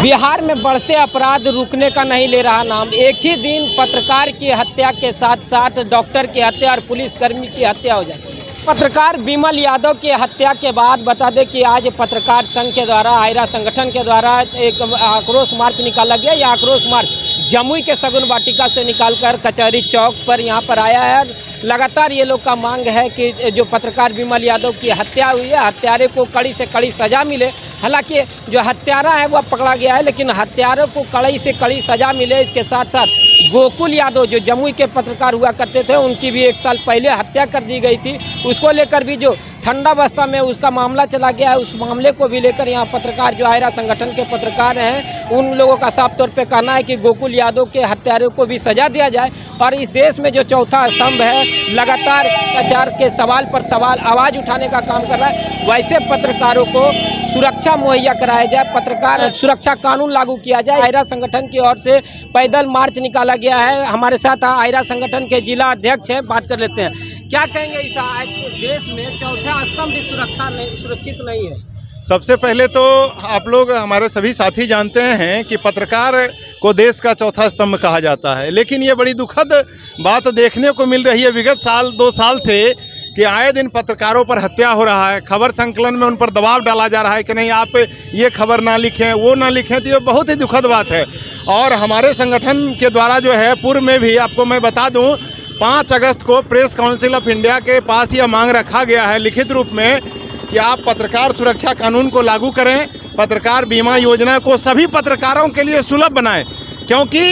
बिहार में बढ़ते अपराध रुकने का नहीं ले रहा नाम। एक ही दिन पत्रकार की हत्या के साथ साथ डॉक्टर की हत्या और पुलिसकर्मी की हत्या हो जाती है। पत्रकार विमल यादव की हत्या के बाद बता दें कि आज पत्रकार संघ के द्वारा आयरा संगठन के द्वारा एक आक्रोश मार्च निकाला गया। यह आक्रोश मार्च जमुई के सगुन वाटिका से निकालकर कचहरी चौक पर यहाँ पर आया है। लगातार ये लोग का मांग है कि जो पत्रकार विमल यादव की हत्या हुई है, हत्यारे को कड़ी से कड़ी सज़ा मिले। हालांकि जो हत्यारा है वह पकड़ा गया है, लेकिन हत्यारों को कड़ी से कड़ी सज़ा मिले। इसके साथ साथ गोकुल यादव जो जमुई के पत्रकार हुआ करते थे, उनकी भी 1 साल पहले हत्या कर दी गई थी। उसको लेकर भी जो ठंडा बस्ता में उसका मामला चला गया है, उस मामले को भी लेकर यहाँ पत्रकार जो आयरा संगठन के पत्रकार हैं, उन लोगों का साफ तौर पे कहना है कि गोकुल यादव के हत्यारों को भी सज़ा दिया जाए। और इस देश में जो चौथा स्तंभ है लगातार भ्रष्टाचार के सवाल पर सवाल आवाज़ उठाने का काम कर रहा है, वैसे पत्रकारों को सुरक्षा मुहैया कराया जाए, पत्रकार सुरक्षा कानून लागू किया जाए। आयरा संगठन की ओर से पैदल मार्च निकाला गया है। हमारे साथ आयरा संगठन के जिला अध्यक्ष हैं, बात कर लेते हैं। क्या कहेंगे इस आज देश में चौथा स्तंभ भी सुरक्षित नहीं है? सबसे पहले तो आप लोग हमारे सभी साथी जानते हैं कि पत्रकार को देश का चौथा स्तंभ कहा जाता है, लेकिन ये बड़ी दुखद बात देखने को मिल रही है विगत साल 2 साल से कि आए दिन पत्रकारों पर हत्या हो रहा है। खबर संकलन में उन पर दबाव डाला जा रहा है कि नहीं आप ये खबर ना लिखें, वो ना लिखें। तो ये बहुत ही दुखद बात है। और हमारे संगठन के द्वारा जो है पूर्व में भी आपको मैं बता दूँ 5 अगस्त को प्रेस काउंसिल ऑफ इंडिया के पास यह मांग रखा गया है लिखित रूप में कि आप पत्रकार सुरक्षा कानून को लागू करें, पत्रकार बीमा योजना को सभी पत्रकारों के लिए सुलभ बनाएं, क्योंकि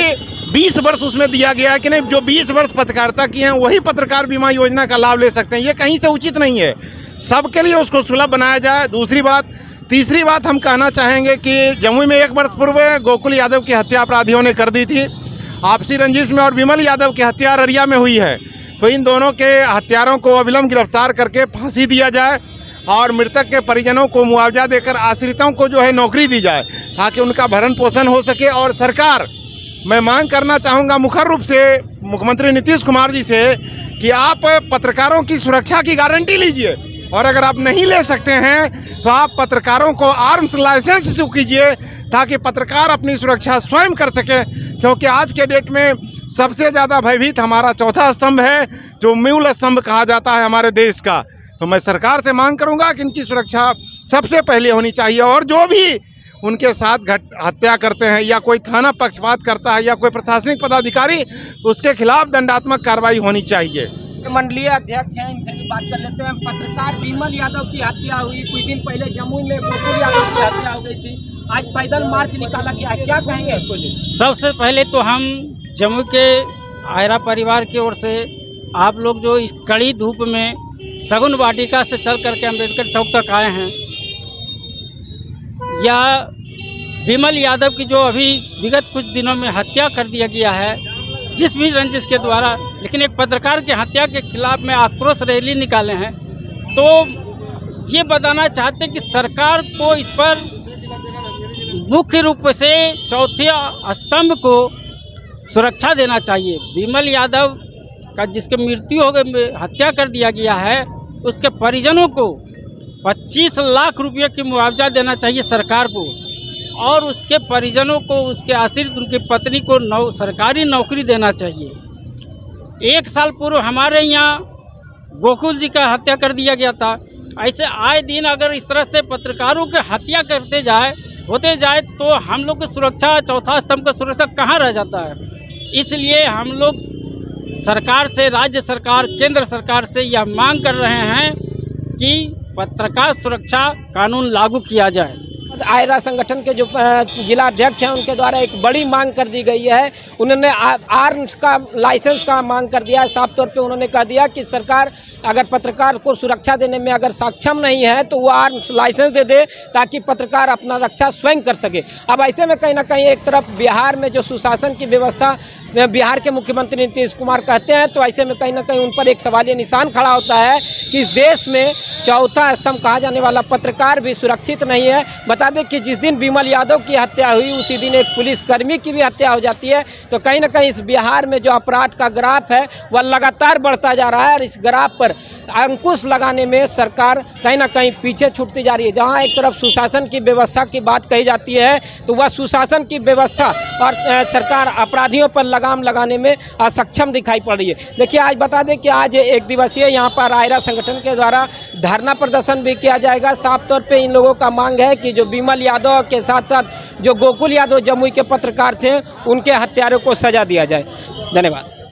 20 वर्ष उसमें दिया गया है कि नहीं जो 20 वर्ष पत्रकारिता किए हैं वही पत्रकार बीमा योजना का लाभ ले सकते हैं। ये कहीं से उचित नहीं है, सबके लिए उसको सुलभ बनाया जाए। तीसरी बात हम कहना चाहेंगे कि जमुई में 1 वर्ष पूर्व गोकुल यादव की हत्या अपराधियों ने कर दी थी। आपसी रंजिश में और विमल यादव की हत्या अररिया में हुई है, तो इन दोनों के हत्यारों को अविलंब गिरफ्तार करके फांसी दिया जाए और मृतक के परिजनों को मुआवजा देकर आश्रितों को जो है नौकरी दी जाए ताकि उनका भरण पोषण हो सके। और सरकार, मैं मांग करना चाहूँगा मुख्य रूप से मुख्यमंत्री नीतीश कुमार जी से कि आप पत्रकारों की सुरक्षा की गारंटी लीजिए, और अगर आप नहीं ले सकते हैं तो आप पत्रकारों को आर्म्स लाइसेंस इशू कीजिए ताकि पत्रकार अपनी सुरक्षा स्वयं कर सके, क्योंकि आज के डेट में सबसे ज़्यादा भयभीत हमारा चौथा स्तंभ है जो मूल स्तंभ कहा जाता है हमारे देश का। तो मैं सरकार से मांग करूंगा कि इनकी सुरक्षा सबसे पहले होनी चाहिए, और जो भी उनके साथ हत्या करते हैं या कोई थाना पक्षपात करता है या कोई प्रशासनिक पदाधिकारी, उसके खिलाफ दंडात्मक कार्रवाई होनी चाहिए। मंडलीय अध्यक्ष हैं, इनसे भी बात कर लेते हैं। पत्रकार विमल यादव की हत्या हुई, कुछ दिन पहले जमुई में गोकुल यादव की हत्या हो गई थी, आज पैदल मार्च निकाला गया, क्या कहेंगे इसको? सबसे पहले तो हम जमुई के आयरा परिवार की ओर से आप लोग जो इस कड़ी धूप में सगुन वाटिका से चल करके अम्बेडकर चौक तक आए हैं, या विमल यादव की जो अभी विगत कुछ दिनों में हत्या कर दिया गया है जिस भी रंजिश के द्वारा, लेकिन एक पत्रकार की हत्या के खिलाफ में आक्रोश रैली निकाले हैं, तो ये बताना चाहते हैं कि सरकार को इस पर मुख्य रूप से चौथे स्तंभ को सुरक्षा देना चाहिए। विमल यादव का जिसके मृत्यु हो गई, हत्या कर दिया गया है, उसके परिजनों को 25 लाख रुपये की मुआवजा देना चाहिए सरकार को, और उसके परिजनों को, उसके आश्रित उनकी पत्नी को सरकारी नौकरी देना चाहिए। 1 साल पूर्व हमारे यहाँ गोकुल जी का हत्या कर दिया गया था। ऐसे आए दिन अगर इस तरह से पत्रकारों की हत्या होते जाए तो हम लोग की सुरक्षा, चौथा स्तंभ की सुरक्षा कहाँ रह जाता है। इसलिए हम लोग सरकार से, राज्य सरकार, केंद्र सरकार से यह मांग कर रहे हैं कि पत्रकार सुरक्षा कानून लागू किया जाए। आयरा संगठन के जो जिला अध्यक्ष हैं, उनके द्वारा एक बड़ी मांग कर दी गई है। उन्होंने आर्म्स का लाइसेंस का मांग कर दिया है। साफ तौर पे उन्होंने कह दिया कि सरकार अगर पत्रकार को सुरक्षा देने में अगर सक्षम नहीं है तो वो आर्म्स लाइसेंस दे दे ताकि पत्रकार अपना रक्षा स्वयं कर सके। अब ऐसे में कहीं ना कहीं एक तरफ बिहार में जो सुशासन की व्यवस्था बिहार के मुख्यमंत्री नीतीश कुमार कहते हैं, तो ऐसे में कहीं ना कहीं उन पर एक सवालिया निशान खड़ा होता है कि इस देश में चौथा स्तंभ कहा जाने वाला पत्रकार भी सुरक्षित नहीं है। बता दें कि जिस दिन विमल यादव की हत्या हुई उसी दिन एक पुलिसकर्मी की भी हत्या हो जाती है। तो कहीं ना कहीं इस बिहार में जो अपराध का ग्राफ है वह लगातार बढ़ता जा रहा है और इस ग्राफ पर अंकुश लगाने में सरकार कहीं ना कहीं पीछे छूटती जा रही है। जहां एक तरफ सुशासन की व्यवस्था की बात कही जाती है तो वह सुशासन की व्यवस्था और सरकार अपराधियों पर लगाम लगाने में असक्षम दिखाई पड़ रही है। देखिए, आज बता दें कि आज एक दिवसीय यहाँ पर आयरा संगठन के द्वारा धरना प्रदर्शन भी किया जाएगा। साफ तौर पे इन लोगों का मांग है कि जो विमल यादव के साथ साथ जो गोकुल यादव जमुई के पत्रकार थे उनके हत्यारों को सजा दिया जाए। धन्यवाद।